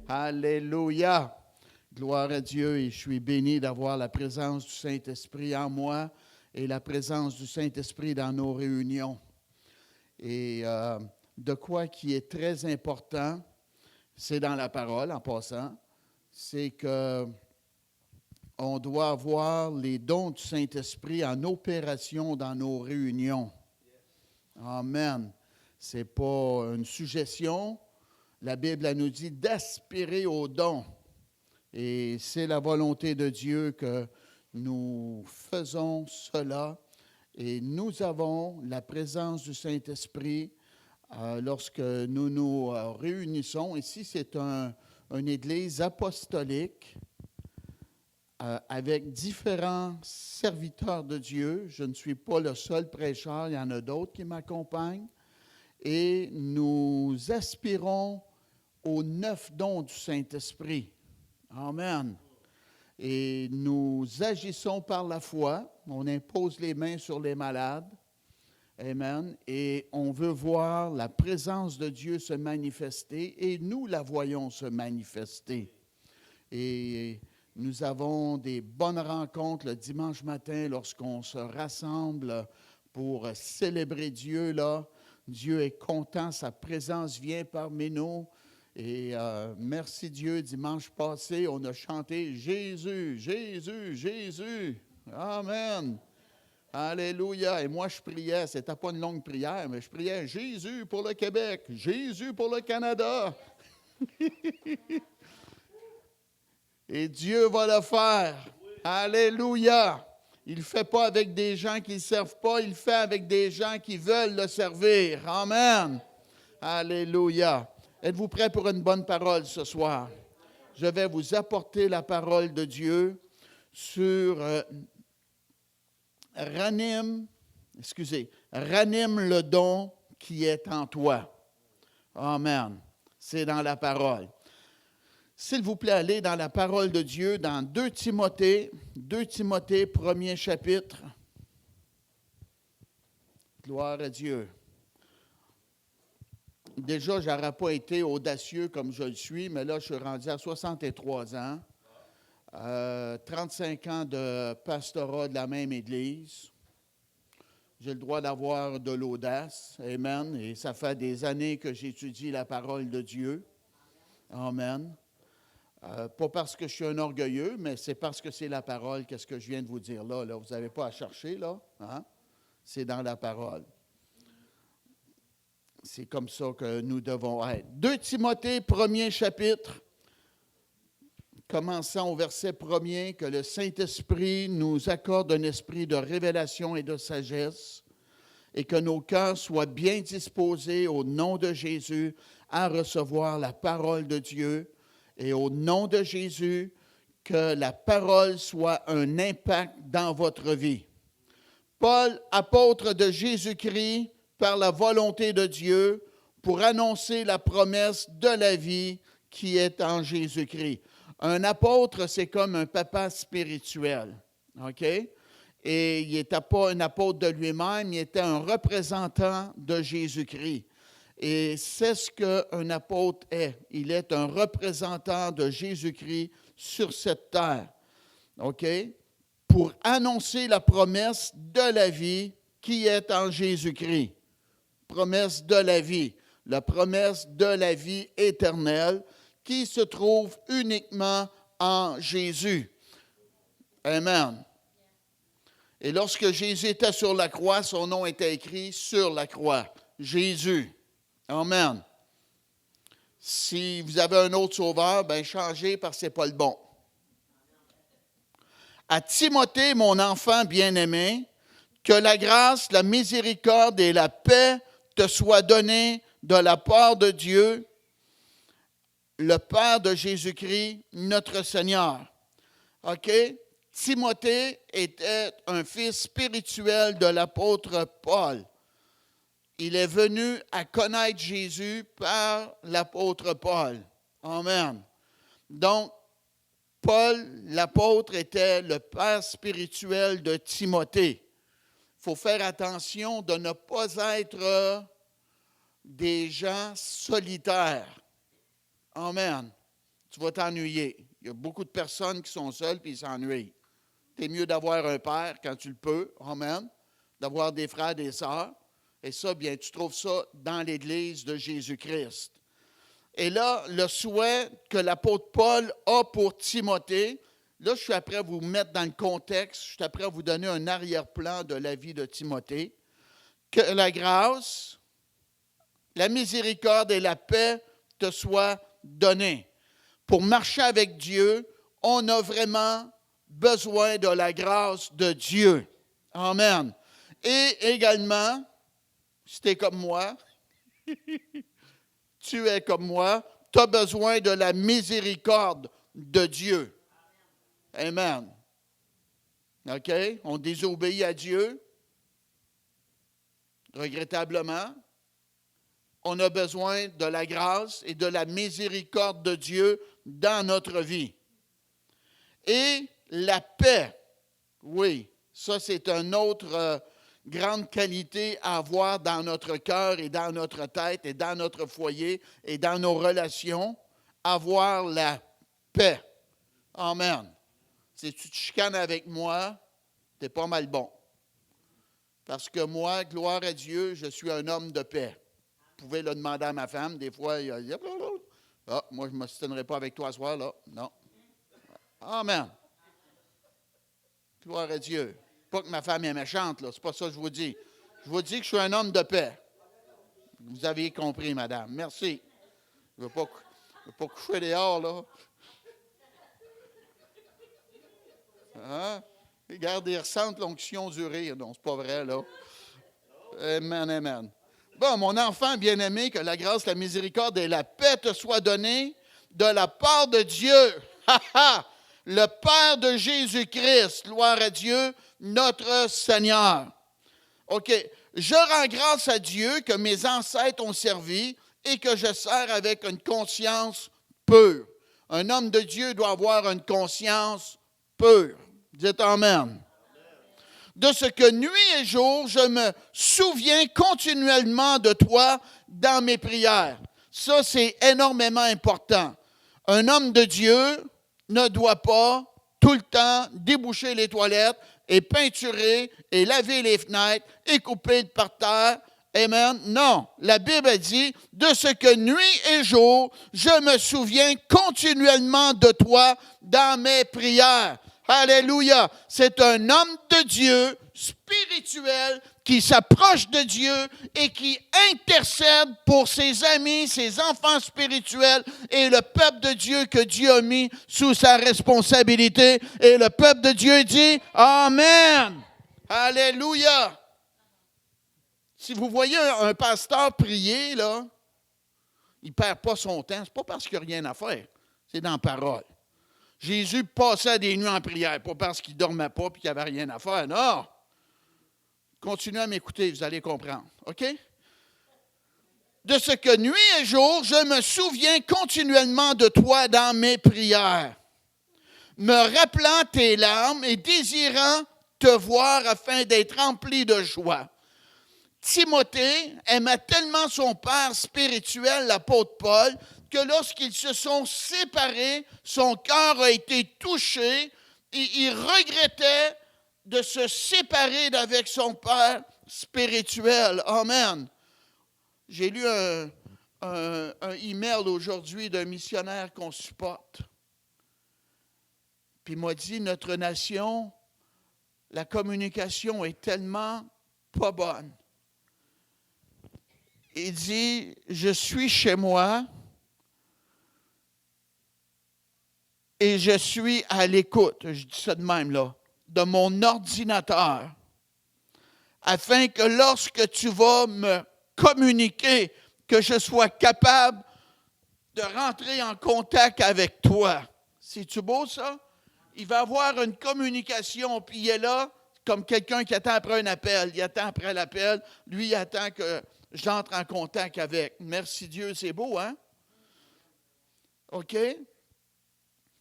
Alléluia. Gloire à Dieu et je suis béni d'avoir la présence du Saint-Esprit en moi et la présence du Saint-Esprit dans nos réunions. Et de quoi qui est très important, c'est dans la parole en passant, c'est que on doit avoir les dons du Saint-Esprit en opération dans nos réunions. Amen. Ce n'est pas une suggestion. La Bible elle nous dit d'aspirer aux dons. Et c'est la volonté de Dieu que nous faisons cela. Et nous avons la présence du Saint-Esprit lorsque nous nous réunissons. Ici, c'est une église apostolique avec différents serviteurs de Dieu. Je ne suis pas le seul prêcheur, il y en a d'autres qui m'accompagnent. Et nous aspirons aux 9 dons du Saint-Esprit. Amen. Et nous agissons par la foi. On impose les mains sur les malades. Amen. Et on veut voir la présence de Dieu se manifester et nous la voyons se manifester. Et nous avons des bonnes rencontres le dimanche matin lorsqu'on se rassemble pour célébrer Dieu. Là, Dieu est content, sa présence vient parmi nous. Et merci Dieu, dimanche passé, on a chanté « Jésus, Jésus, Jésus ». Amen. Alléluia. Et moi, je priais, ce n'était pas une longue prière, mais je priais « Jésus pour le Québec, Jésus pour le Canada ». Et Dieu va le faire. Alléluia. Il ne fait pas avec des gens qui ne le servent pas, il le fait avec des gens qui veulent le servir. Amen. Alléluia. Êtes-vous prêts pour une bonne parole ce soir? Je vais vous apporter la parole de Dieu sur ranime le don qui est en toi. Amen. C'est dans la parole. S'il vous plaît, allez dans la parole de Dieu, dans 2 Timothée, premier chapitre. Gloire à Dieu. Déjà, je n'aurais pas été audacieux comme je le suis, mais là, je suis rendu à 63 ans, 35 ans de pastorat de la même Église. J'ai le droit d'avoir de l'audace, amen, et ça fait des années que j'étudie la parole de Dieu, amen. Pas parce que je suis un orgueilleux, mais c'est parce que c'est la parole, qu'est-ce que je viens de vous dire là. Vous n'avez pas à chercher, là, hein? C'est dans la parole. C'est comme ça que nous devons être. 2 Timothée, premier chapitre, commençant au verset 1er, que le Saint-Esprit nous accorde un esprit de révélation et de sagesse, et que nos cœurs soient bien disposés au nom de Jésus à recevoir la parole de Dieu, et au nom de Jésus, que la parole soit un impact dans votre vie. Paul, apôtre de Jésus-Christ, par la volonté de Dieu, pour annoncer la promesse de la vie qui est en Jésus-Christ. Un apôtre, c'est comme un papa spirituel, OK? Et il n'était pas un apôtre de lui-même, il était un représentant de Jésus-Christ. Et c'est ce qu'un apôtre est. Il est un représentant de Jésus-Christ sur cette terre, OK? Pour annoncer la promesse de la vie qui est en Jésus-Christ. Promesse de la vie, la promesse de la vie éternelle qui se trouve uniquement en Jésus. Amen. Et lorsque Jésus était sur la croix, son nom était écrit sur la croix. Jésus. Amen. Si vous avez un autre sauveur, bien changez parce que ce n'est pas le bon. À Timothée, mon enfant bien-aimé, que la grâce, la miséricorde et la paix te soient données de la part de Dieu, le Père de Jésus-Christ, notre Seigneur. OK? Timothée était un fils spirituel de l'apôtre Paul. Il est venu à connaître Jésus par l'apôtre Paul. Amen. Donc, Paul, l'apôtre, était le père spirituel de Timothée. Il faut faire attention de ne pas être des gens solitaires. Amen. tu vas t'ennuyer. Il y a beaucoup de personnes qui sont seules et ils s'ennuient. C'est mieux d'avoir un père quand tu le peux, amen, d'avoir des frères, des sœurs. Et ça, bien, tu trouves ça dans l'Église de Jésus-Christ. Et là, le souhait que l'apôtre Paul a pour Timothée, là, je suis après à vous mettre dans le contexte, je suis après à vous donner un arrière-plan de la vie de Timothée. Que la grâce, la miséricorde et la paix te soient données. Pour marcher avec Dieu, on a vraiment besoin de la grâce de Dieu. Amen. Et également, si tu es comme moi, tu es comme moi, tu as besoin de la miséricorde de Dieu. Amen. OK? On désobéit à Dieu, regrettablement. On a besoin de la grâce et de la miséricorde de Dieu dans notre vie. Et la paix, oui, ça c'est une autre grande qualité à avoir dans notre cœur et dans notre tête et dans notre foyer et dans nos relations, avoir la paix. Amen. Si tu te chicanes avec moi, tu es pas mal bon. Parce que moi, gloire à Dieu, je suis un homme de paix. Vous pouvez le demander à ma femme, des fois, il y a ah, moi, je ne me stinerai pas avec toi ce soir, là. Non. Amen. Gloire à Dieu. Pas que ma femme est méchante, là. C'est pas ça que je vous dis. Je vous dis que je suis un homme de paix. Vous avez compris, madame. Merci. Je ne veux pas coucher dehors, là. Hein? Regarde, ils ressentent l'onction du rire. Non, c'est pas vrai, là. Amen, amen. Bon, mon enfant bien-aimé, que la grâce, la miséricorde et la paix te soient données de la part de Dieu. Le Père de Jésus-Christ, gloire à Dieu, notre Seigneur. OK. Je rends grâce à Dieu que mes ancêtres ont servi et que je sers avec une conscience pure. Un homme de Dieu doit avoir une conscience pure. Dites Amen. De ce que nuit et jour, je me souviens continuellement de toi dans mes prières. Ça, c'est énormément important. Un homme de Dieu ne doit pas tout le temps déboucher les toilettes et peinturer et laver les fenêtres et couper le parterre. Amen. Non, la Bible dit, de ce que nuit et jour, je me souviens continuellement de toi dans mes prières. Alléluia. C'est un homme de Dieu spirituel qui s'approche de Dieu et qui intercède pour ses amis, ses enfants spirituels et le peuple de Dieu que Dieu a mis sous sa responsabilité. Et le peuple de Dieu dit Amen. Alléluia. Si vous voyez un pasteur prier, là, il ne perd pas son temps. Ce n'est pas parce qu'il n'y a rien à faire. C'est dans la parole. Jésus passait des nuits en prière, pas parce qu'il ne dormait pas et qu'il n'y avait rien à faire. Non! Continuez à m'écouter, vous allez comprendre. OK? De ce que nuit et jour, je me souviens continuellement de toi dans mes prières, me rappelant tes larmes et désirant te voir afin d'être rempli de joie. Timothée aimait tellement son père spirituel, l'apôtre Paul, que lorsqu'ils se sont séparés, son cœur a été touché et il regrettait de se séparer d'avec son père spirituel. Amen. J'ai lu un email aujourd'hui d'un missionnaire qu'on supporte. Puis il m'a dit, notre nation, la communication est tellement pas bonne. Il dit, je suis chez moi et je suis à l'écoute, je dis ça de même là, de mon ordinateur, afin que lorsque tu vas me communiquer, que je sois capable de rentrer en contact avec toi. C'est-tu beau ça? Il va avoir une communication, puis il est là comme quelqu'un qui attend après un appel. Il attend après l'appel, lui il attend que j'entre en contact avec. Merci Dieu, c'est beau, hein? OK?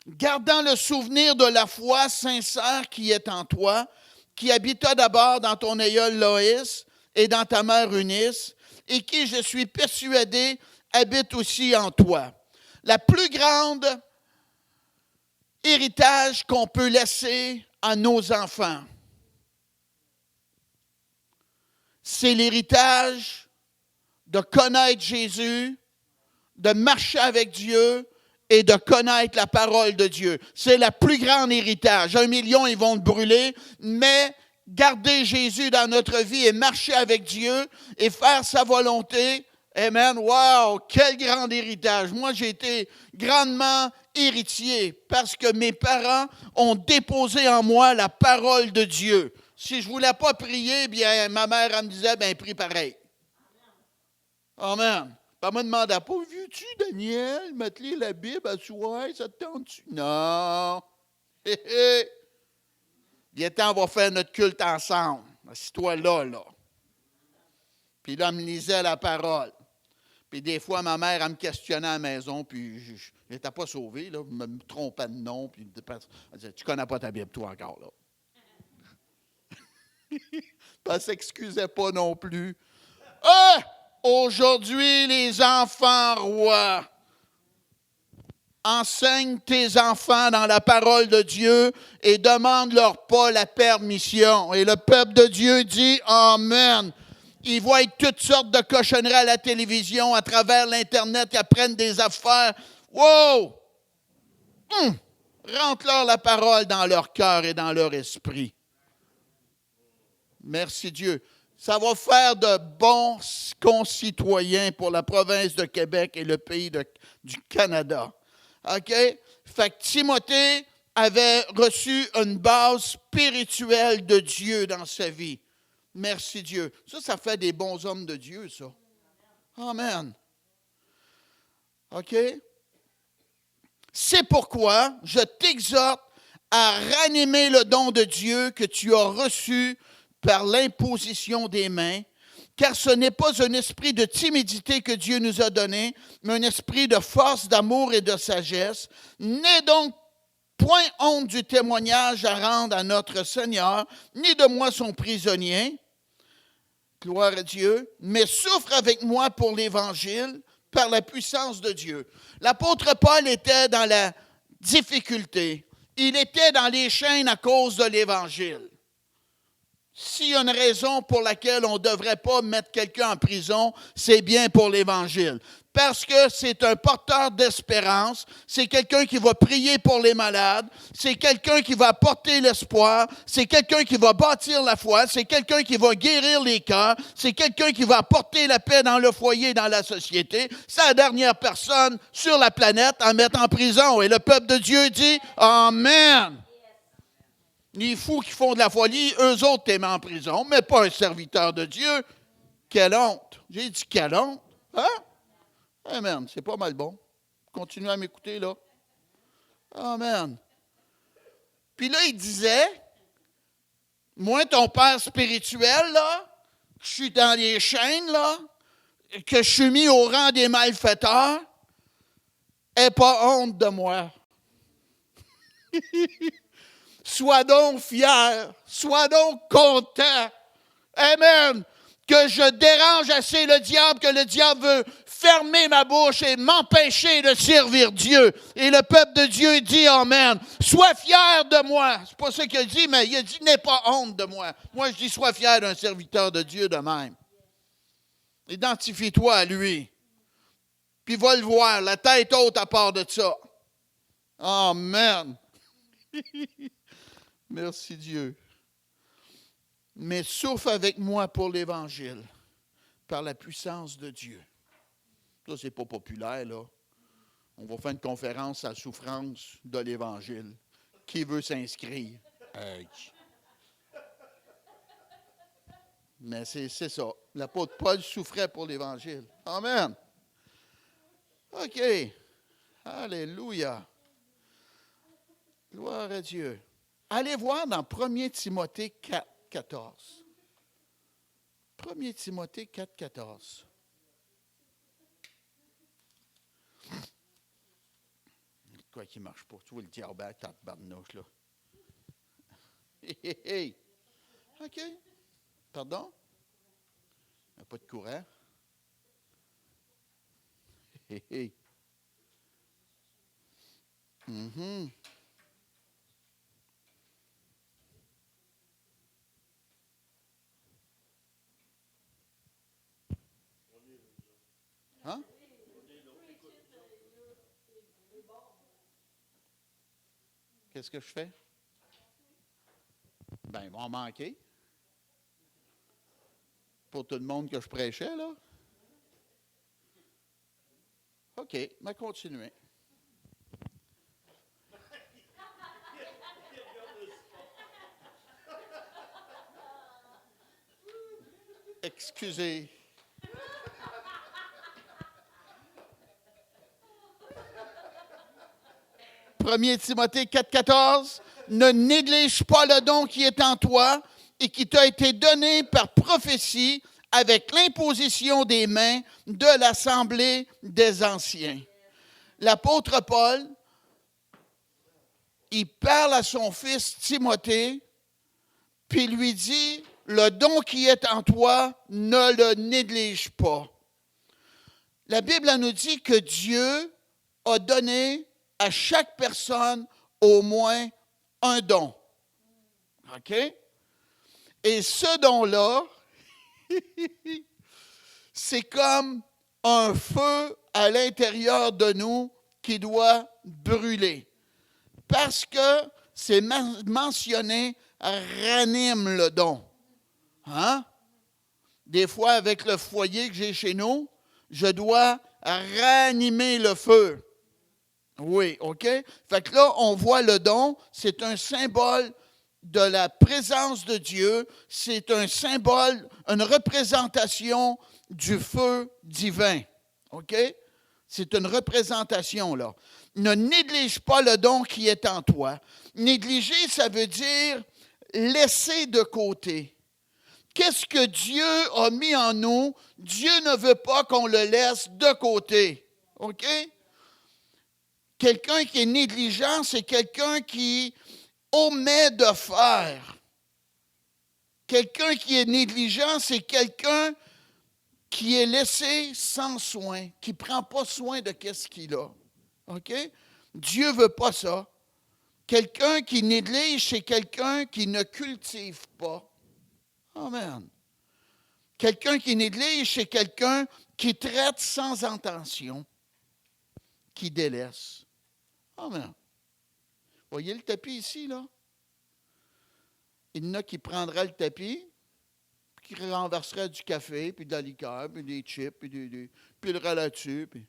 Gardant le souvenir de la foi sincère qui est en toi, qui habita d'abord dans ton aïeul Loïs et dans ta mère Eunice, et qui, je suis persuadé, habite aussi en toi. La plus grande héritage qu'on peut laisser à nos enfants. C'est l'héritage de connaître Jésus, de marcher avec Dieu et de connaître la parole de Dieu. C'est le plus grand héritage. 1 million, ils vont le brûler, mais garder Jésus dans notre vie et marcher avec Dieu et faire sa volonté, amen, wow, quel grand héritage. Moi, j'ai été grandement héritier parce que mes parents ont déposé en moi la parole de Dieu. Si je ne voulais pas prier, bien, ma mère, elle me disait, bien, prie pareil. Amen. Elle me demandait pas, veux-tu, Daniel, mettre la Bible à soir, ça te tente-tu? Non. Viens, on va faire notre culte ensemble. Assis-toi là. Puis là, elle me lisait la parole. Puis des fois, ma mère, elle me questionnait à la maison, puis je n'étais pas sauvé, là, je me trompais de nom, puis elle disait, tu ne connais pas ta Bible, toi, encore, là. Elle ne s'excusait pas non plus. Ah! Aujourd'hui, les enfants rois, enseigne tes enfants dans la parole de Dieu et demande-leur pas la permission. Et le peuple de Dieu dit Amen. Ils voient toutes sortes de cochonneries à la télévision, à travers l'Internet, ils apprennent des affaires. Wow! Rentre-leur la parole dans leur cœur et dans leur esprit. Merci Dieu. Ça va faire de bons concitoyens pour la province de Québec et le pays du Canada. OK? Fait que Timothée avait reçu une base spirituelle de Dieu dans sa vie. Merci Dieu. Ça fait des bons hommes de Dieu, ça. Amen. OK? C'est pourquoi je t'exhorte à ranimer le don de Dieu que tu as reçu par l'imposition des mains, car ce n'est pas un esprit de timidité que Dieu nous a donné, mais un esprit de force, d'amour et de sagesse. N'aie donc point honte du témoignage à rendre à notre Seigneur, ni de moi son prisonnier, gloire à Dieu, mais souffre avec moi pour l'Évangile par la puissance de Dieu. L'apôtre Paul était dans la difficulté. Il était dans les chaînes à cause de l'Évangile. S'il y a une raison pour laquelle on ne devrait pas mettre quelqu'un en prison, c'est bien pour l'Évangile. Parce que c'est un porteur d'espérance, c'est quelqu'un qui va prier pour les malades, c'est quelqu'un qui va apporter l'espoir, c'est quelqu'un qui va bâtir la foi, c'est quelqu'un qui va guérir les cœurs, c'est quelqu'un qui va apporter la paix dans le foyer, dans la société. C'est la dernière personne sur la planète à mettre en prison. Et le peuple de Dieu dit « Amen ». Les fous qui font de la folie, eux autres t'aiment en prison, mais pas un serviteur de Dieu. Quelle honte. J'ai dit quelle honte. Hein? Amen. C'est pas mal bon. Continuez à m'écouter, là. Amen. Puis là, il disait, moi, ton père spirituel, là, je suis dans les chaînes, là, que je suis mis au rang des malfaiteurs, aie pas honte de moi. Sois donc fier, sois donc content. Amen. Que je dérange assez le diable, que le diable veut fermer ma bouche et m'empêcher de servir Dieu. Et le peuple de Dieu dit Amen. Sois fier de moi. C'est pas ça qu'il a dit, mais il a dit n'aie pas honte de moi. Moi, je dis sois fier d'un serviteur de Dieu de même. Identifie-toi à lui. Puis va le voir, la tête haute à part de ça. Amen. Merci Dieu. Mais souffre avec moi pour l'Évangile, par la puissance de Dieu. Ça, c'est pas populaire, là. On va faire une conférence à la souffrance de l'Évangile. Qui veut s'inscrire? Mais c'est ça. L'apôtre Paul souffrait pour l'Évangile. Amen. OK. Alléluia. Gloire à Dieu. Allez voir dans 1 Timothée 4, 14. 1 Timothée 4, 14. Quoi qui ne marche pas? Tu vois le diable à ta barnouche, là. Hey. OK. Pardon? Il n'y a pas de courant. Hey. Hein? Qu'est-ce que je fais? Ben, ils vont en manquer. Pour tout le monde que je prêchais, là. OK, mais continuez. Excusez. Premier Timothée 4,14. Ne néglige pas le don qui est en toi et qui t'a été donné par prophétie avec l'imposition des mains de l'Assemblée des anciens. L'apôtre Paul, il parle à son fils Timothée, puis lui dit, le don qui est en toi, ne le néglige pas. La Bible nous dit que Dieu a donné à chaque personne au moins un don. OK? Et ce don-là, c'est comme un feu à l'intérieur de nous qui doit brûler. Parce que c'est mentionné, ranime le don. Hein? Des fois, avec le foyer que j'ai chez nous, je dois ranimer le feu. Oui, OK? Fait que là, on voit le don, c'est un symbole de la présence de Dieu, c'est un symbole, une représentation du feu divin. OK? C'est une représentation, là. Ne néglige pas le don qui est en toi. Négliger, ça veut dire laisser de côté. Qu'est-ce que Dieu a mis en nous? Dieu ne veut pas qu'on le laisse de côté. OK? Quelqu'un qui est négligent, c'est quelqu'un qui omet de faire. Quelqu'un qui est négligent, c'est quelqu'un qui est laissé sans soin, qui ne prend pas soin de ce qu'il a. OK? Dieu ne veut pas ça. Quelqu'un qui néglige, c'est quelqu'un qui ne cultive pas. Amen. Quelqu'un qui néglige, c'est quelqu'un qui traite sans intention, qui délaisse. Amen. Voyez le tapis ici, là? Il y en a qui prendraient le tapis, puis qui renverseraient du café, puis de la liqueur, puis des chips, puis le là-dessus. Puis...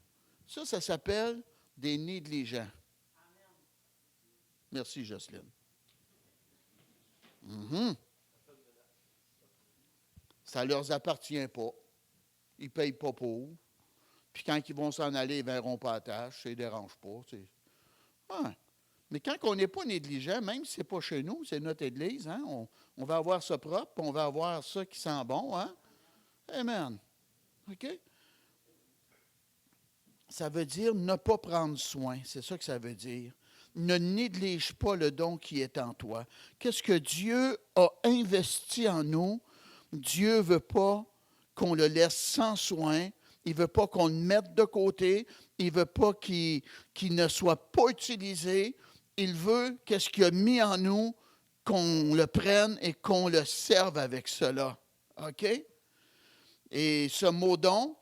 Ça s'appelle des négligents. Amen. Merci, Jocelyne. Ça ne leur appartient pas. Ils ne payent pas pour. Puis quand ils vont s'en aller, ils ne verront pas la tâche. Ça ne les dérange pas. Ouais. Mais quand on n'est pas négligent, même si ce n'est pas chez nous, c'est notre Église, hein, on va avoir ça propre, on va avoir ça qui sent bon. Hein? Amen. OK? Ça veut dire ne pas prendre soin. C'est ça que ça veut dire. Ne néglige pas le don qui est en toi. Qu'est-ce que Dieu a investi en nous? Dieu ne veut pas qu'on le laisse sans soin. Il ne veut pas qu'on le mette de côté. Il ne veut pas qu'il ne soit pas utilisé. Il veut qu'est-ce qu'il a mis en nous, qu'on le prenne et qu'on le serve avec cela. OK? Et ce mot don,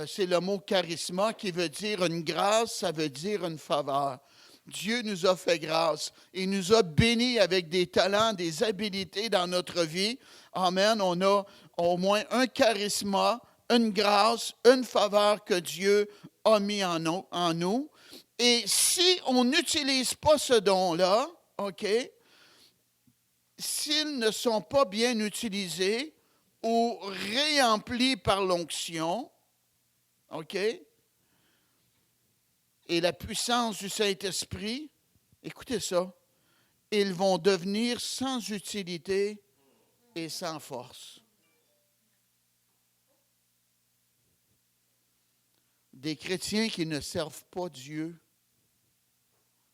c'est le mot charisma qui veut dire une grâce, ça veut dire une faveur. Dieu nous a fait grâce. Il nous a bénis avec des talents, des habiletés dans notre vie. Amen. On a au moins un charisma, une grâce, une faveur que Dieu a mis en nous. Et si on n'utilise pas ce don-là, OK, s'ils ne sont pas bien utilisés ou réemplis par l'onction, OK, et la puissance du Saint-Esprit, écoutez ça, ils vont devenir sans utilité et sans force. Des chrétiens qui ne servent pas Dieu,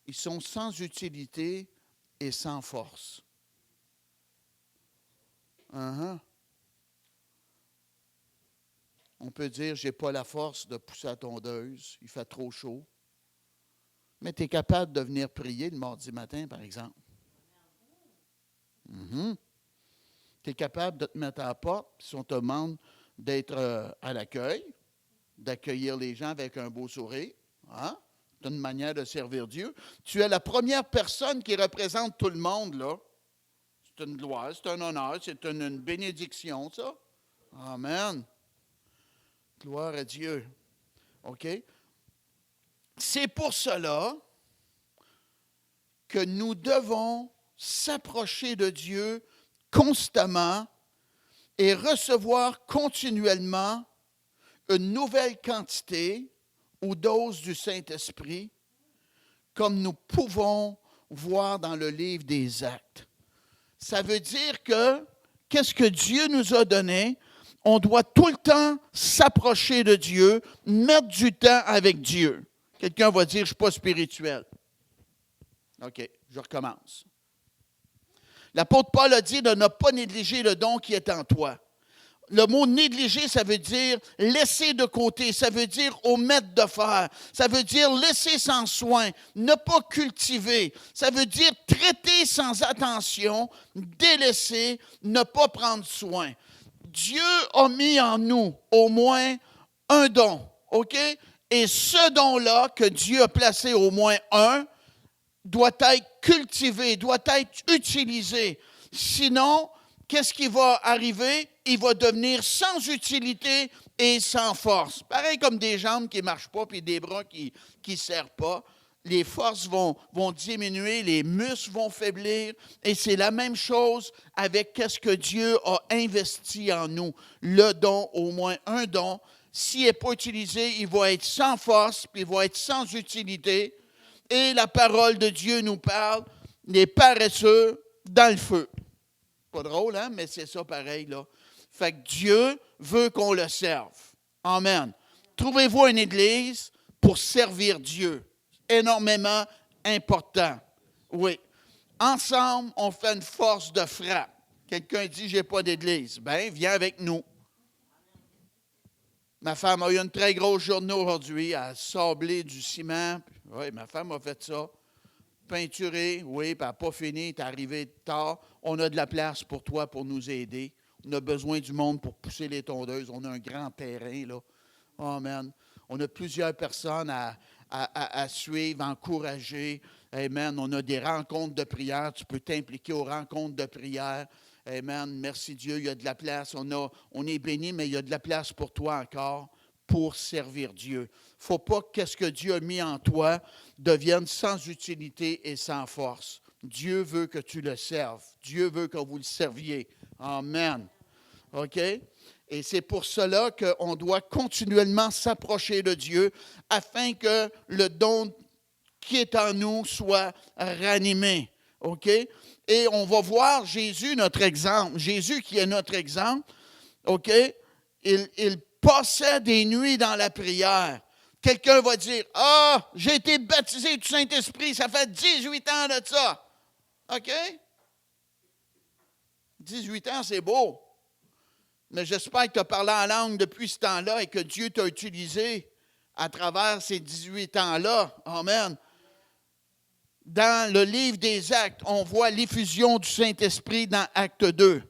ils sont sans utilité et sans force. On peut dire, je n'ai pas la force de pousser la tondeuse, il fait trop chaud. Mais tu es capable de venir prier le mardi matin, par exemple. Tu es capable de te mettre à la porte, si on te demande d'être à l'accueil, d'accueillir les gens avec un beau sourire. Hein? C'est une manière de servir Dieu. Tu es la première personne qui représente tout le monde, là. C'est une gloire, c'est un honneur, c'est une bénédiction, ça. Amen. Gloire à Dieu. OK? C'est pour cela que nous devons s'approcher de Dieu constamment et recevoir continuellement une nouvelle quantité ou dose du Saint-Esprit, comme nous pouvons voir dans le livre des Actes. Ça veut dire que, qu'est-ce que Dieu nous a donné? On doit tout le temps s'approcher de Dieu, mettre du temps avec Dieu. Quelqu'un va dire, je ne suis pas spirituel. OK, je recommence. L'apôtre Paul a dit de ne pas négliger le don qui est en toi. Le mot négliger, ça veut dire laisser de côté, ça veut dire omettre de faire, ça veut dire laisser sans soin, ne pas cultiver, ça veut dire traiter sans attention, délaisser, ne pas prendre soin. Dieu a mis en nous au moins un don, OK? Et ce don-là que Dieu a placé au moins un, doit être cultivé, doit être utilisé. Sinon, qu'est-ce qui va arriver? Il va devenir sans utilité et sans force. Pareil comme des jambes qui ne marchent pas puis des bras qui ne servent pas. Les forces vont diminuer, les muscles vont faiblir. Et c'est la même chose avec qu'est-ce que Dieu a investi en nous. Le don, au moins un don, s'il n'est pas utilisé, il va être sans force puis il va être sans utilité. Et la parole de Dieu nous parle des paresseux dans le feu. Pas drôle, hein? Mais c'est ça pareil, là. Fait que Dieu veut qu'on le serve. Amen. Trouvez-vous une église pour servir Dieu. Énormément important. Oui. Ensemble, on fait une force de frappe. Quelqu'un dit, j'ai pas d'église. Bien, viens avec nous. Ma femme a eu une très grosse journée aujourd'hui à sabler du ciment. Oui, ma femme a fait ça. Peinturé, oui, puis elle n'a pas fini, elle est arrivée tard. On a de la place pour toi pour nous aider. On a besoin du monde pour pousser les tondeuses. On a un grand terrain, là. Amen. On a plusieurs personnes à suivre, encourager. Amen. On a des rencontres de prière. Tu peux t'impliquer aux rencontres de prière. Amen. Merci Dieu, il y a de la place. On est béni, mais il y a de la place pour toi encore pour servir Dieu. Il ne faut pas que ce que Dieu a mis en toi devienne sans utilité et sans force. Dieu veut que tu le serves. Dieu veut que vous le serviez. Amen. OK? Et c'est pour cela qu'on doit continuellement s'approcher de Dieu afin que le don qui est en nous soit ranimé. OK? Et on va voir Jésus, notre exemple. Jésus qui est notre exemple. OK? Il passait des nuits dans la prière. Quelqu'un va dire, « Ah, j'ai été baptisé du Saint-Esprit, ça fait 18 ans de ça. » OK? 18 ans, c'est beau. Mais j'espère que tu as parlé en langue depuis ce temps-là et que Dieu t'a utilisé à travers ces 18 ans-là. Amen. Dans le livre des Actes, on voit l'effusion du Saint-Esprit dans Acte 2.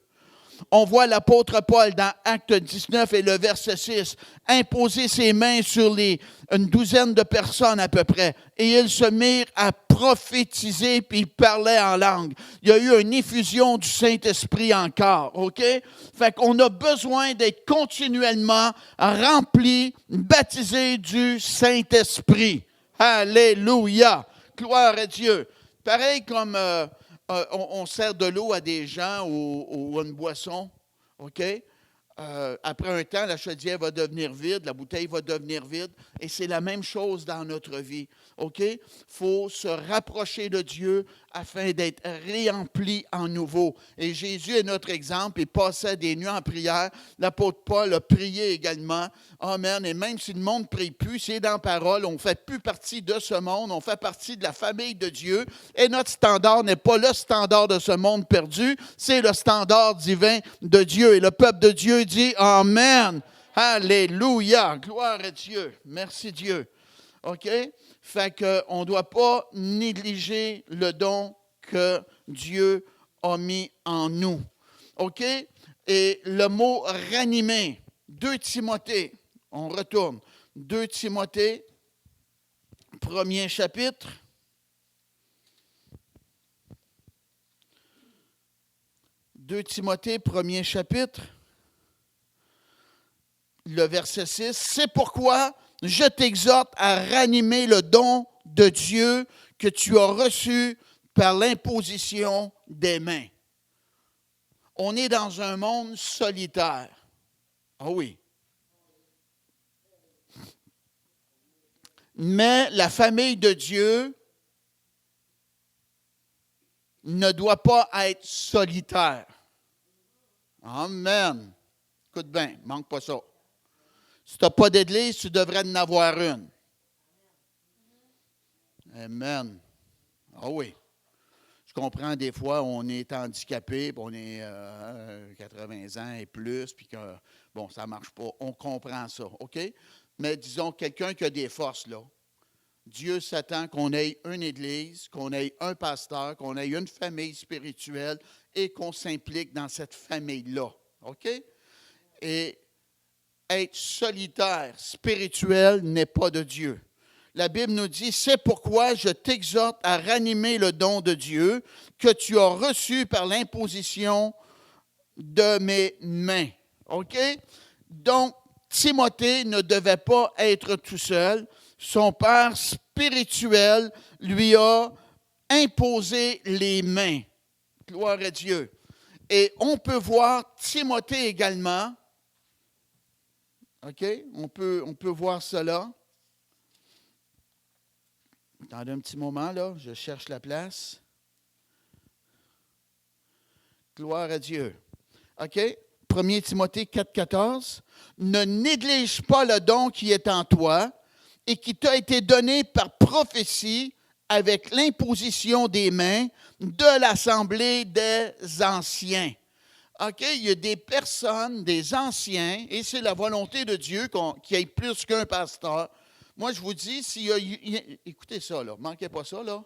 On voit l'apôtre Paul dans Acte 19 et le verset 6 imposer ses mains sur une douzaine de personnes à peu près. Et ils se mirent à prophétiser puis ils parlaient en langue. Il y a eu une effusion du Saint-Esprit encore, OK? Fait qu'on a besoin d'être continuellement remplis, baptisés du Saint-Esprit. Alléluia! Gloire à Dieu. Pareil comme on sert de l'eau à des gens ou une boisson, OK? Après un temps, la chaudière va devenir vide, la bouteille va devenir vide, et c'est la même chose dans notre vie, OK? Il faut se rapprocher de Dieu afin d'être réempli en nouveau. Et Jésus est notre exemple, il passait des nuits en prière. L'apôtre Paul a prié également. Amen. Et même si le monde ne prie plus, c'est dans la parole, on ne fait plus partie de ce monde, on fait partie de la famille de Dieu. Et notre standard n'est pas le standard de ce monde perdu, c'est le standard divin de Dieu. Et le peuple de Dieu dit Amen. Alléluia. Gloire à Dieu. Merci Dieu. OK? Fait qu'on ne doit pas négliger le don que Dieu a mis en nous. OK? Et le mot ranimer, 2 Timothée, on retourne. 2 Timothée, premier chapitre. Deux Timothée, premier chapitre, le verset 6. « C'est pourquoi je t'exhorte à ranimer le don de Dieu que tu as reçu par l'imposition des mains. » On est dans un monde solitaire. Ah oui. Mais la famille de Dieu ne doit pas être solitaire. Amen. Écoute bien, manque pas ça. Si tu n'as pas d'église, tu devrais en avoir une. Amen. Ah oui. Je comprends des fois, on est handicapé, puis on est 80 ans et plus, puis que, bon, ça ne marche pas. On comprend ça, OK? Mais disons, quelqu'un qui a des forces, là, Dieu s'attend qu'on ait une église, qu'on ait un pasteur, qu'on ait une famille spirituelle et qu'on s'implique dans cette famille-là. OK? Et être solitaire, spirituel, n'est pas de Dieu. La Bible nous dit, « C'est pourquoi je t'exhorte à ranimer le don de Dieu que tu as reçu par l'imposition de mes mains. » OK? Donc, Timothée ne devait pas être tout seul. Son père spirituel lui a imposé les mains. Gloire à Dieu. Et on peut voir Timothée également. OK? On peut voir cela. Attendez un petit moment, là. Je cherche la place. Gloire à Dieu. OK? 1 Timothée 4,14. « Ne néglige pas le don qui est en toi et qui t'a été donné par prophétie avec l'imposition des mains de l'Assemblée des anciens. » OK? Il y a des personnes, des anciens, et c'est la volonté de Dieu qu'il y ait plus qu'un pasteur. Moi, je vous dis, écoutez ça, là, ne manquez pas ça, là.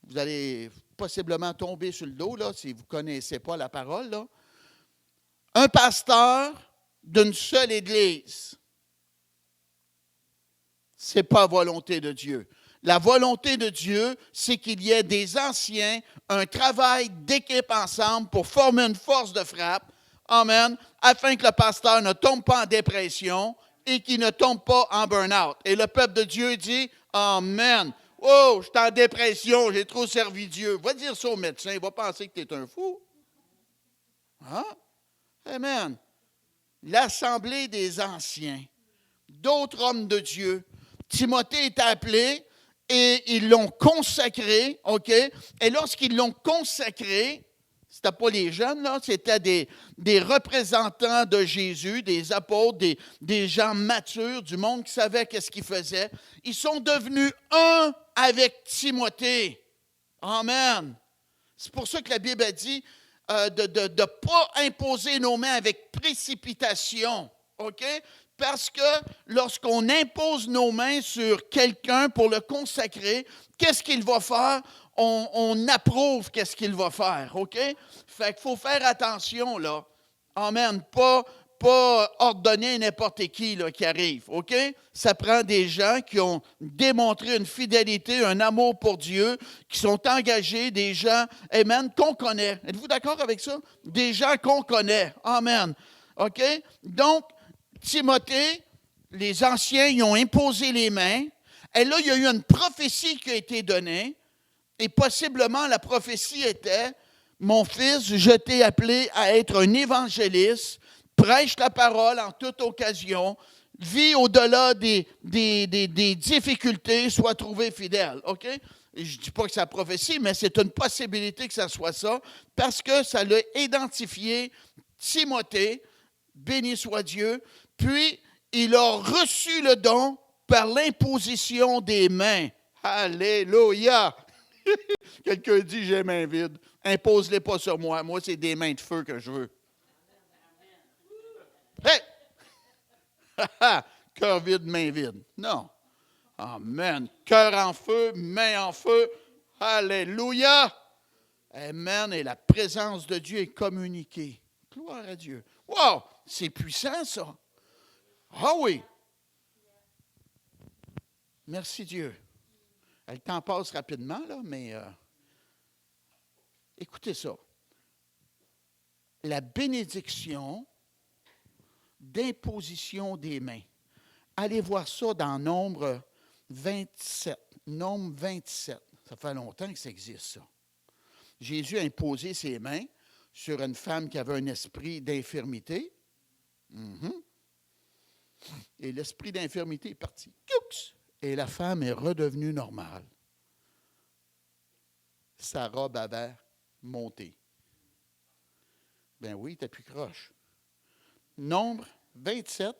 Vous allez possiblement tomber sur le dos, là, si vous ne connaissez pas la parole, là. Un pasteur d'une seule église, ce n'est pas la volonté de Dieu. La volonté de Dieu, c'est qu'il y ait des anciens, un travail d'équipe ensemble pour former une force de frappe, amen, afin que le pasteur ne tombe pas en dépression et qu'il ne tombe pas en burn-out. Et le peuple de Dieu dit, amen. Oh, je suis en dépression, j'ai trop servi Dieu. Va dire ça au médecin, il va penser que tu es un fou. Hein? Amen. L'assemblée des anciens, d'autres hommes de Dieu. Timothée est appelé et ils l'ont consacré, OK? Et lorsqu'ils l'ont consacré, c'était pas les jeunes, là, c'était des représentants de Jésus, des apôtres, des gens matures, du monde qui savait qu'est-ce qu'ils faisaient. Ils sont devenus un avec Timothée. Amen. C'est pour ça que la Bible a dit de ne pas imposer nos mains avec précipitation, OK? Parce que lorsqu'on impose nos mains sur quelqu'un pour le consacrer, qu'est-ce qu'il va faire? On approuve qu'est-ce qu'il va faire, OK? Fait qu'il faut faire attention, là. Amen. Pas ordonner n'importe qui là, qui arrive, OK? Ça prend des gens qui ont démontré une fidélité, un amour pour Dieu, qui sont engagés, des gens, amen, qu'on connaît. Êtes-vous d'accord avec ça? Des gens qu'on connaît. Amen. OK? Donc, Timothée, les anciens, ils ont imposé les mains. Et là, il y a eu une prophétie qui a été donnée. Et possiblement, la prophétie était, « Mon fils, je t'ai appelé à être un évangéliste, prêche la parole en toute occasion, vis au-delà des difficultés, sois trouvé fidèle. » OK? Et je ne dis pas que c'est la prophétie, mais c'est une possibilité que ça soit ça, parce que ça l'a identifié Timothée, béni soit Dieu, puis il a reçu le don par l'imposition des mains. Alléluia! Quelqu'un dit, j'ai les mains vides. Impose-les pas sur moi. Moi, c'est des mains de feu que je veux. Hey! Cœur vide, main vide. Non. Amen. Cœur en feu, main en feu. Alléluia! Amen. Et la présence de Dieu est communiquée. Gloire à Dieu. Wow! C'est puissant, ça. Ah oui. Merci Dieu. Le temps passe rapidement, là, mais écoutez ça. La bénédiction d'imposition des mains. Allez voir ça dans Nombre 27. Nombre 27. Ça fait longtemps que ça existe, ça. Jésus a imposé ses mains sur une femme qui avait un esprit d'infirmité. Et l'esprit d'infirmité est parti. Et la femme est redevenue normale. Sa robe avait monté. Ben oui, t'as plus croche. Nombre 27.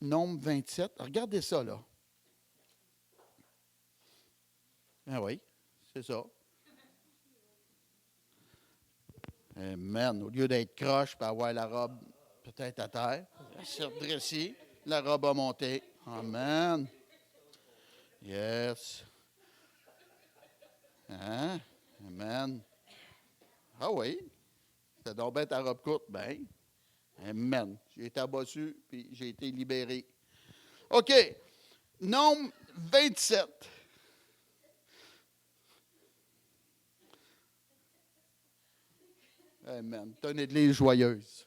Nombre 27. Regardez ça, là. Ah oui, c'est ça. Amen. Au lieu d'être croche, puis avoir la robe peut-être à terre, elle s'est redressée, la robe a monté. Amen. Yes. Hein? Amen. Ah oui. C'est donc bien ta robe courte. Ben. Amen. J'ai été abattu, puis j'ai été libéré. OK. Nombre 27. Amen. C'est une église joyeuse.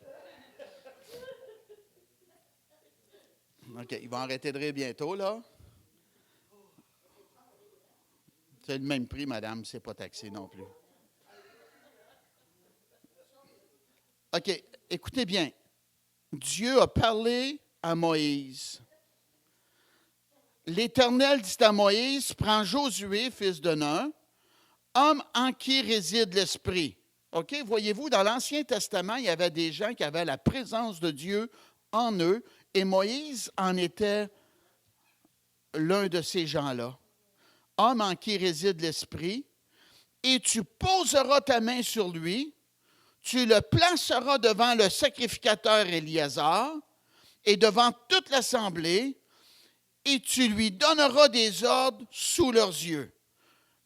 OK. Ils vont arrêter de rire bientôt, là. C'est le même prix, madame. C'est pas taxé non plus. OK. Écoutez bien. Dieu a parlé à Moïse. L'Éternel dit à Moïse, prends Josué, fils de Nun, homme en qui réside l'Esprit. OK? Voyez-vous, dans l'Ancien Testament, il y avait des gens qui avaient la présence de Dieu en eux, et Moïse en était l'un de ces gens-là. Homme en qui réside l'Esprit, et tu poseras ta main sur lui, tu le placeras devant le sacrificateur Éliasar et devant toute l'assemblée, et tu lui donneras des ordres sous leurs yeux.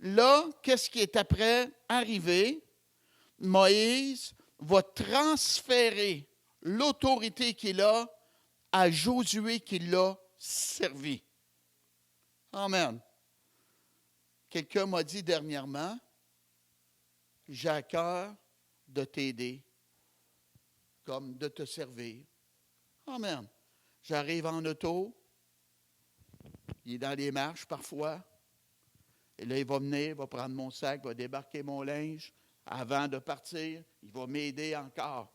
Là, qu'est-ce qui est après arrivé? Moïse va transférer l'autorité qu'il a à Josué qui l'a servi. Amen. Quelqu'un m'a dit dernièrement, j'ai à cœur de t'aider comme de te servir. Amen. J'arrive en auto, il est dans les marches parfois, et là il va venir, il va prendre mon sac, va débarquer mon linge. Avant de partir, il va m'aider encore.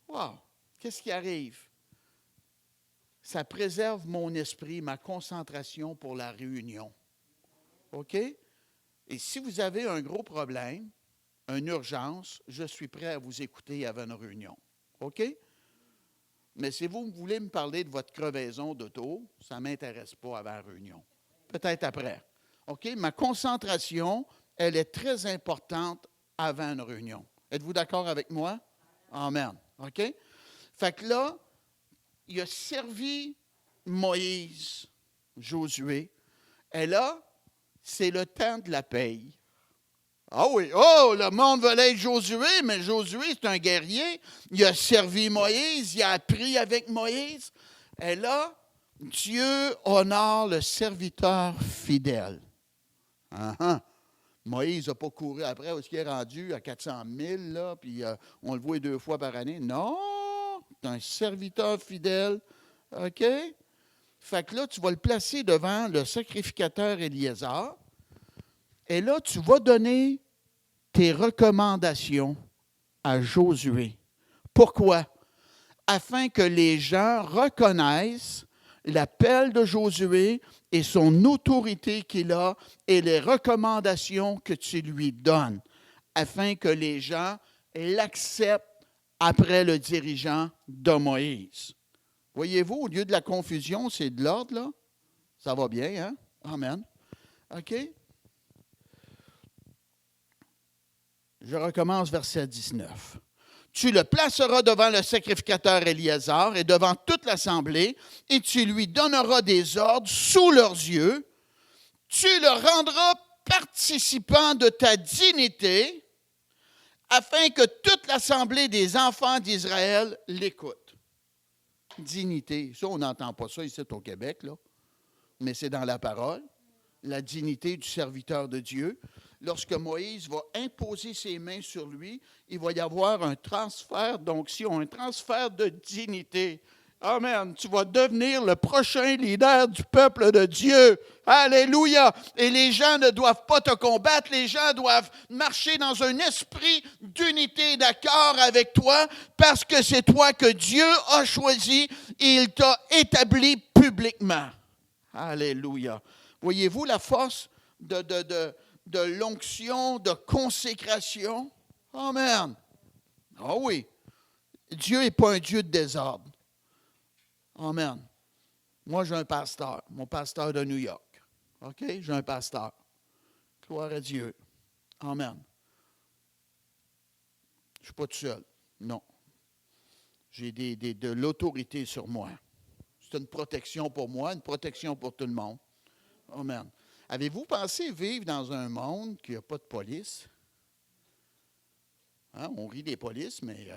Wow! Qu'est-ce qui arrive? Ça préserve mon esprit, ma concentration pour la réunion. OK? Et si vous avez un gros problème, une urgence, je suis prêt à vous écouter avant une réunion. OK? Mais si vous voulez me parler de votre crevaison d'auto, ça ne m'intéresse pas avant la réunion. Peut-être après. OK? Ma concentration, elle est très importante avant une réunion. Êtes-vous d'accord avec moi? Amen. OK? Fait que là, il a servi Moïse, Josué. Et là, c'est le temps de la paye. Ah oui, oh, le monde veut être Josué, mais Josué, c'est un guerrier. Il a servi Moïse, il a appris avec Moïse. Et là, Dieu honore le serviteur fidèle. Uh-huh. Moïse n'a pas couru après, où est-ce qu'il est rendu à 400 000, là, puis on le voit 2 fois par année. Non, c'est un serviteur fidèle. OK? Fait que là, tu vas le placer devant le sacrificateur Éliasar. Et là, tu vas donner tes recommandations à Josué. Pourquoi? Afin que les gens reconnaissent l'appel de Josué et son autorité qu'il a et les recommandations que tu lui donnes, afin que les gens l'acceptent après le dirigeant de Moïse. Voyez-vous, au lieu de la confusion, c'est de l'ordre, là. Ça va bien, hein? Amen. OK? Je recommence verset 19. Tu le placeras devant le sacrificateur Éliasar et devant toute l'assemblée, et tu lui donneras des ordres sous leurs yeux. Tu le rendras participant de ta dignité, afin que toute l'assemblée des enfants d'Israël l'écoute. Dignité, ça, on n'entend pas ça ici au Québec, là. mais c'est dans la parole, la dignité du serviteur de Dieu. Lorsque Moïse va imposer ses mains sur lui, il va y avoir un transfert d'onction, un transfert de dignité. Amen. Tu vas devenir le prochain leader du peuple de Dieu. Alléluia. Et les gens ne doivent pas te combattre. Les gens doivent marcher dans un esprit d'unité et d'accord avec toi parce que c'est toi que Dieu a choisi et il t'a établi publiquement. Alléluia. Voyez-vous la force de l'onction, de consécration? Amen. Ah oui. Dieu n'est pas un Dieu de désordre. Amen. Moi, j'ai un pasteur, mon pasteur de New York. OK? J'ai un pasteur. Gloire à Dieu. Amen. Je ne suis pas tout seul. Non. J'ai de l'autorité sur moi. C'est une protection pour moi, une protection pour tout le monde. Amen. Avez-vous pensé vivre dans un monde qui n'a pas de police? Hein? On rit des polices, mais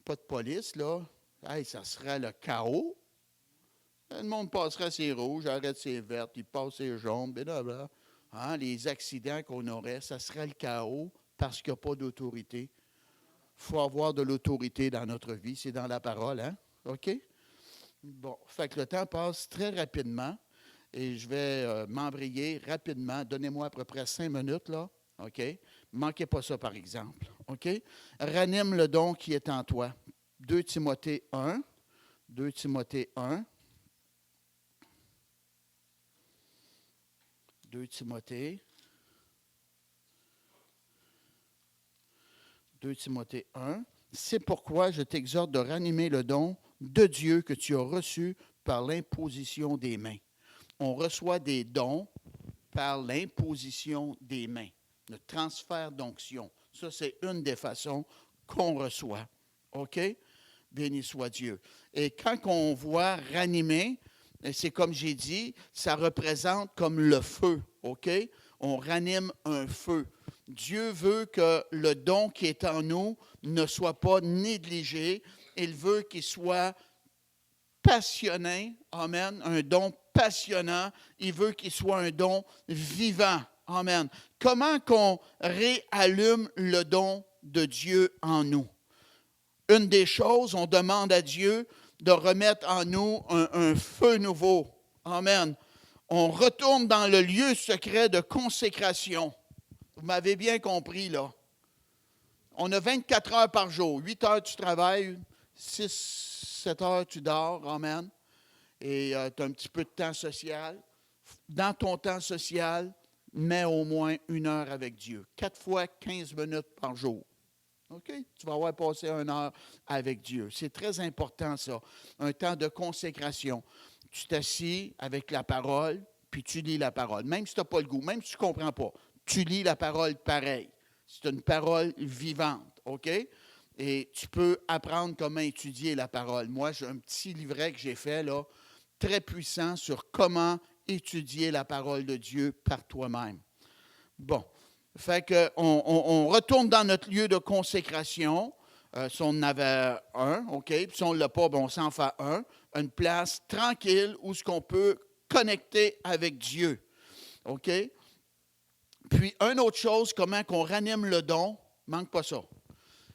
pas de police, là. Hey, ça serait le chaos. Le monde passerait ses rouges, arrête ses vertes, il passe ses jaunes, blablabla. Hein, les accidents qu'on aurait, ça serait le chaos parce qu'il n'y a pas d'autorité. Il faut avoir de l'autorité dans notre vie, c'est dans la parole, hein? OK? Bon, fait que le temps passe très rapidement et je vais m'embrayer rapidement. Donnez-moi à peu près 5 minutes, là. OK? Ne manquez pas ça, par exemple. OK? Ranime le don qui est en toi. 2 Timothée 1. 2 Timothée 1. 2 Timothée. 2 Timothée 1. C'est pourquoi je t'exhorte de ranimer le don de Dieu que tu as reçu par l'imposition des mains. On reçoit des dons par l'imposition des mains. Le transfert d'onction. Ça, c'est une des façons qu'on reçoit. OK? Béni soit Dieu. Et quand on voit ranimer, c'est comme j'ai dit, ça représente comme le feu. OK? On ranime un feu. Dieu veut que le don qui est en nous ne soit pas négligé. Il veut qu'il soit passionné. Amen. Un don passionnant. Il veut qu'il soit un don vivant. Amen. Comment qu'on réallume le don de Dieu en nous? Une des choses, on demande à Dieu de remettre en nous un feu nouveau. Amen. On retourne dans le lieu secret de consécration. Vous m'avez bien compris, là. On a 24 heures par jour. 8 heures tu travailles, 7 heures tu dors. Amen. Et tu as un petit peu de temps social. Dans ton temps social, mets au moins 1 heure avec Dieu. 4 fois 15 minutes par jour. OK? Tu vas avoir passé 1 heure avec Dieu. C'est très important, ça. Un temps de consécration. Tu t'assis avec la parole, puis tu lis la parole. Même si tu n'as pas le goût, même si tu ne comprends pas, tu lis la parole pareil. C'est une parole vivante. OK? Et tu peux apprendre comment étudier la parole. Moi, j'ai un petit livret que j'ai fait, là, très puissant sur comment étudier la parole de Dieu par toi-même. Bon. Fait qu'on retourne dans notre lieu de consécration. Si on en avait un, OK? Puis si on ne l'a pas, on s'en fait un. Une place tranquille où ce qu'on peut connecter avec Dieu. OK? Puis, une autre chose, comment qu'on ranime le don, manque pas ça.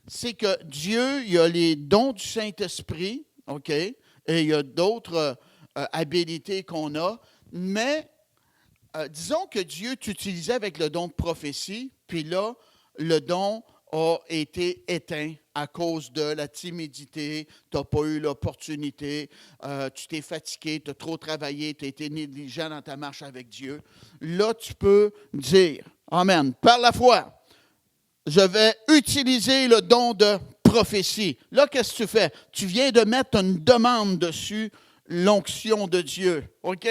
C'est que Dieu, il y a les dons du Saint-Esprit, OK? Et il y a d'autres habilités qu'on a, mais disons que Dieu t'utilisait avec le don de prophétie, puis là, le don a été éteint à cause de la timidité, tu n'as pas eu l'opportunité, tu t'es fatigué, tu as trop travaillé, tu as été négligent dans ta marche avec Dieu. Là, tu peux dire, Amen, par la foi, je vais utiliser le don de prophétie. Là, qu'est-ce que tu fais? Tu viens de mettre une demande dessus, l'onction de Dieu, OK?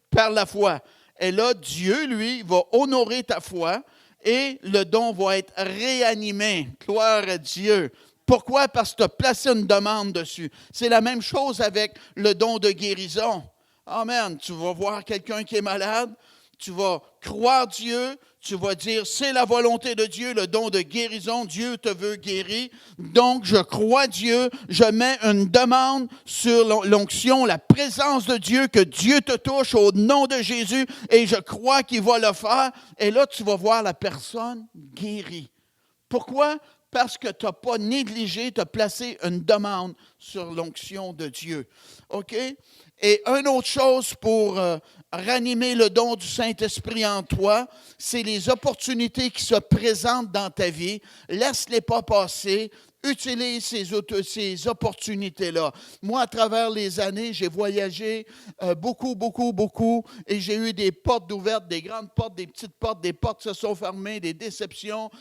Par la foi. Et là, Dieu, lui, va honorer ta foi et le don va être réanimé. Gloire à Dieu. Pourquoi? Parce que tu as placé une demande dessus. C'est la même chose avec le don de guérison. Amen. Tu vas voir quelqu'un qui est malade, tu vas croire Dieu, tu vas dire, c'est la volonté de Dieu, le don de guérison, Dieu te veut guérir. Donc, je crois Dieu, je mets une demande sur l'onction, la présence de Dieu, que Dieu te touche au nom de Jésus, et je crois qu'il va le faire. Et là, tu vas voir la personne guérie. Pourquoi? Parce que tu n'as pas négligé, tu as placé une demande sur l'onction de Dieu. OK? Et une autre chose pour ranimer le don du Saint-Esprit en toi, c'est les opportunités qui se présentent dans ta vie. Laisse-les pas passer. Utilise ces opportunités-là. Moi, à travers les années, j'ai voyagé beaucoup, et j'ai eu des portes ouvertes, des grandes portes, des petites portes, des portes se sont fermées, des déceptions,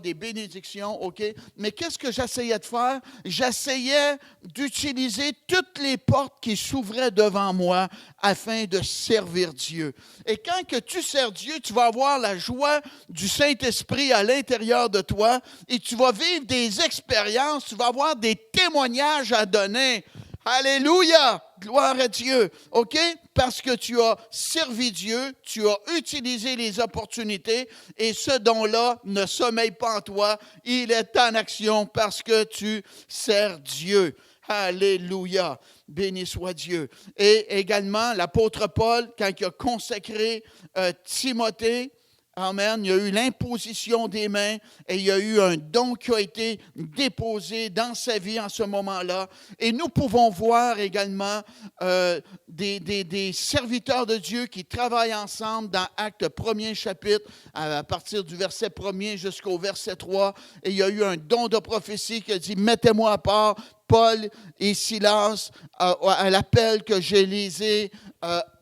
des bénédictions, OK? Mais qu'est-ce que j'essayais de faire? J'essayais d'utiliser toutes les portes qui s'ouvraient devant moi afin de servir Dieu. Et quand que tu sers Dieu, tu vas avoir la joie du Saint-Esprit à l'intérieur de toi et tu vas vivre des expériences, tu vas avoir des témoignages à donner. Alléluia! Gloire à Dieu. OK? Parce que tu as servi Dieu, tu as utilisé les opportunités et ce don-là ne sommeille pas en toi. Il est en action parce que tu sers Dieu. Alléluia. Béni soit Dieu. Et également, l'apôtre Paul, quand il a consacré Timothée, amen, il y a eu l'imposition des mains et il y a eu un don qui a été déposé dans sa vie en ce moment-là. Et nous pouvons voir également des serviteurs de Dieu qui travaillent ensemble dans Actes 1er chapitre, à partir du verset 1er jusqu'au verset 3. Et il y a eu un don de prophétie qui a dit « Mettez-moi à part ». Paul et Silas, à l'appel que je les ai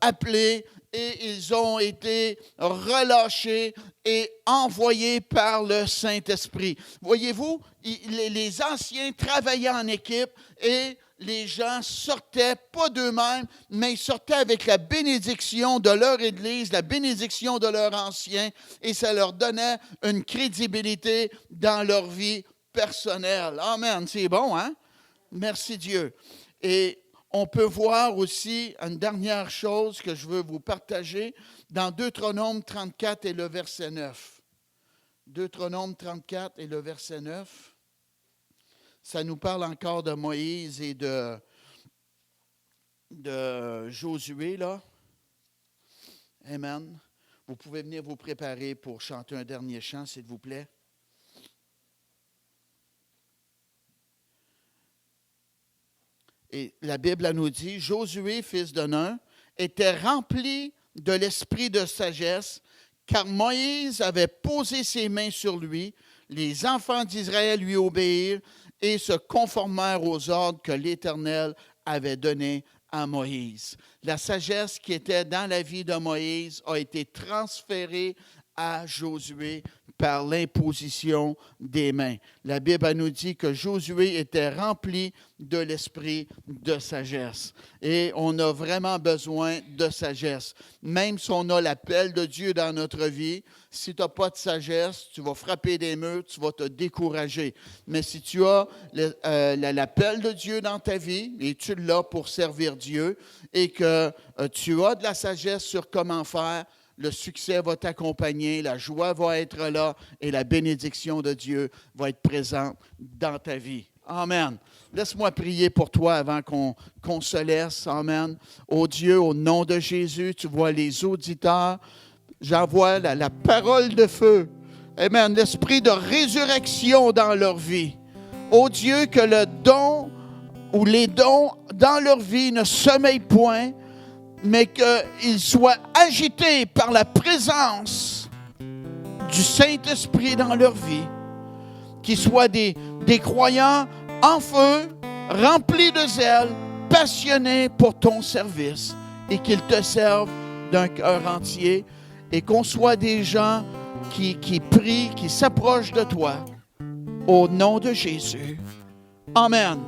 appelés, et ils ont été relâchés et envoyés par le Saint-Esprit. Voyez-vous, les anciens travaillaient en équipe et les gens sortaient, pas d'eux-mêmes, mais ils sortaient avec la bénédiction de leur Église, la bénédiction de leurs anciens, et ça leur donnait une crédibilité dans leur vie personnelle. Amen, c'est bon, hein? Merci Dieu. Et on peut voir aussi une dernière chose que je veux vous partager dans Deutéronome 34 et le verset 9. Deutéronome 34 et le verset 9. Ça nous parle encore de Moïse et de Josué, là. Amen. Vous pouvez venir vous préparer pour chanter un dernier chant, s'il vous plaît. Et la Bible elle nous dit, Josué, fils de Nun, était rempli de l'esprit de sagesse, car Moïse avait posé ses mains sur lui. Les enfants d'Israël lui obéirent et se conformèrent aux ordres que l'Éternel avait donnés à Moïse. La sagesse qui était dans la vie de Moïse a été transférée à Josué par l'imposition des mains. La Bible nous dit que Josué était rempli de l'esprit de sagesse. Et on a vraiment besoin de sagesse. Même si on a l'appel de Dieu dans notre vie, si tu n'as pas de sagesse, tu vas frapper des murs, tu vas te décourager. Mais si tu as l'appel de Dieu dans ta vie, et tu l'as pour servir Dieu, et que tu as de la sagesse sur comment faire, le succès va t'accompagner, la joie va être là et la bénédiction de Dieu va être présente dans ta vie. Amen. Laisse-moi prier pour toi avant qu'on se laisse. Amen. Ô Dieu, au nom de Jésus, tu vois les auditeurs. J'envoie la parole de feu. Amen. L'esprit de résurrection dans leur vie. Ô Dieu, que le don ou les dons dans leur vie ne sommeillent point, mais qu'ils soient agités par la présence du Saint-Esprit dans leur vie, qu'ils soient des croyants en feu, remplis de zèle, passionnés pour ton service, et qu'ils te servent d'un cœur entier, et qu'on soit des gens qui prient, qui s'approchent de toi, au nom de Jésus. Amen.